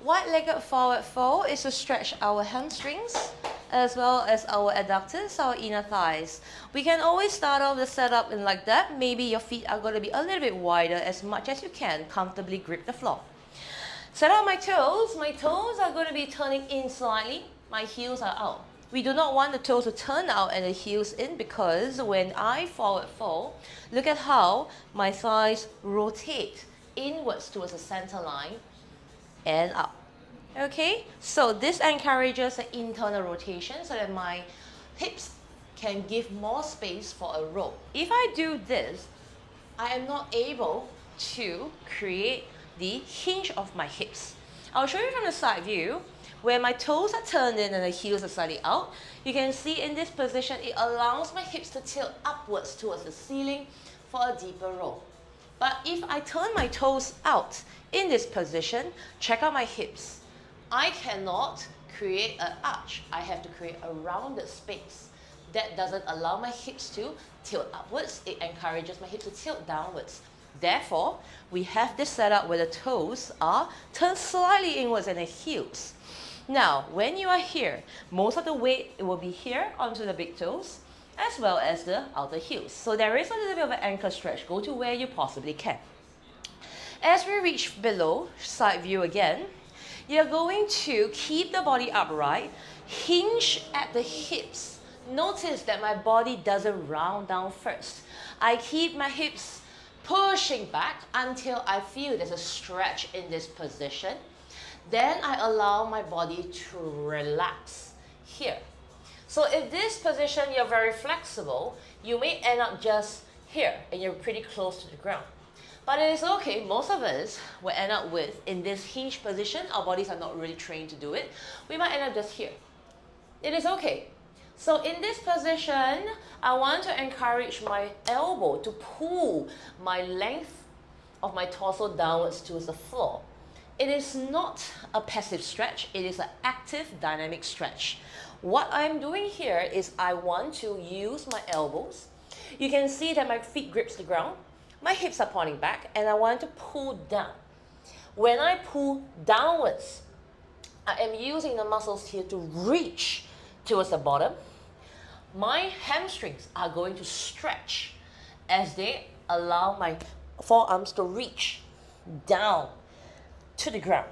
wide-legged forward fold is to stretch our hamstrings as well as our adductors, our inner thighs. We can always start off the setup in like that. Maybe your feet are going to be a little bit wider as much as you can. Comfortably grip the floor. Set up my toes. My toes are going to be turning in slightly. My heels are out. We do not want the toes to turn out and the heels in, because when I forward fold, look at how my thighs rotate inwards towards the center line and up. Okay, so this encourages an internal rotation so that my hips can give more space for a roll. If I do this, I am not able to create the hinge of my hips. I'll show you from the side view. Where my toes are turned in and the heels are slightly out, you can see in this position it allows my hips to tilt upwards towards the ceiling for a deeper roll. But if I turn my toes out in this position, check out my hips. I cannot create an arch. I have to create a rounded space. That doesn't allow my hips to tilt upwards. It encourages my hips to tilt downwards. Therefore, we have this setup where the toes are turned slightly inwards and the heels. Now, when you are here, most of the weight will be here onto the big toes as well as the outer heels. So there is a little bit of an ankle stretch. Go to where you possibly can. As we reach below, side view again, you're going to keep the body upright, hinge at the hips. Notice that my body doesn't round down first. I keep my hips pushing back until I feel there's a stretch in this position. Then I allow my body to relax here. So in this position, you're very flexible. You may end up just here and you're pretty close to the ground. But it is okay. Most of us will end up with, in this hinge position, our bodies are not really trained to do it. We might end up just here. It is okay. So in this position, I want to encourage my elbow to pull my length of my torso downwards towards the floor. It is not a passive stretch, it is an active dynamic stretch. What I'm doing here is I want to use my elbows. You can see that my feet grips the ground, my hips are pointing back, and I want to pull down. When I pull downwards, I am using the muscles here to reach towards the bottom. My hamstrings are going to stretch as they allow my forearms to reach down to the ground.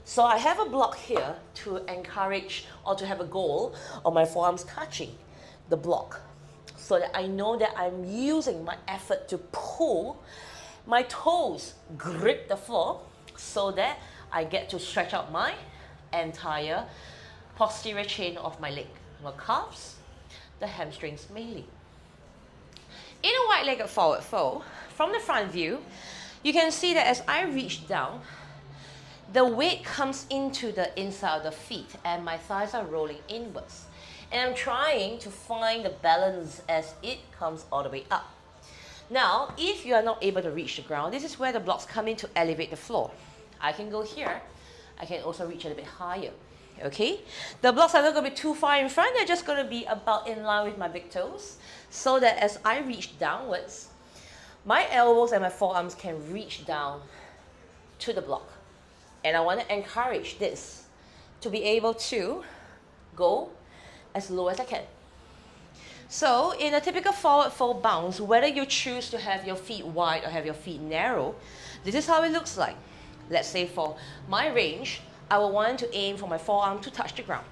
So I have a block here to encourage or to have a goal of my forearms touching the block, so that I know that I'm using my effort to pull. My toes grip the floor so that I get to stretch out my entire posterior chain of my leg, my calves, the hamstrings mainly. In a wide-legged forward fold, from the front view, you can see that as I reach down, the weight comes into the inside of the feet and my thighs are rolling inwards. And I'm trying to find the balance as it comes all the way up. Now, if you are not able to reach the ground, this is where the blocks come in to elevate the floor. I can go here. I can also reach a little bit higher. Okay? The blocks are not going to be too far in front. They're just going to be about in line with my big toes, so that as I reach downwards, my elbows and my forearms can reach down to the block. And I want to encourage this to be able to go as low as I can. So in a typical forward fold bounce, whether you choose to have your feet wide or have your feet narrow, this is how it looks like. Let's say for my range, I will want to aim for my forearm to touch the ground.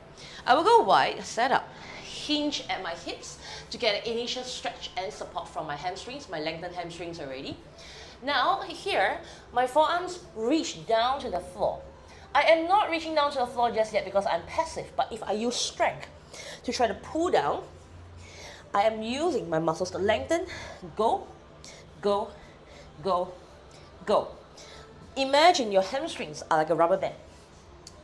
I will go wide, set up, hinge at my hips to get an initial stretch and support from my hamstrings, my lengthened hamstrings already. Now here, my forearms reach down to the floor. I am not reaching down to the floor just yet because I'm passive, but if I use strength to try to pull down, I am using my muscles to lengthen, go, go, go, go. Imagine your hamstrings are like a rubber band.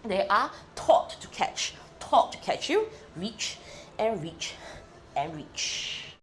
They are taught to catch you, reach and reach and reach.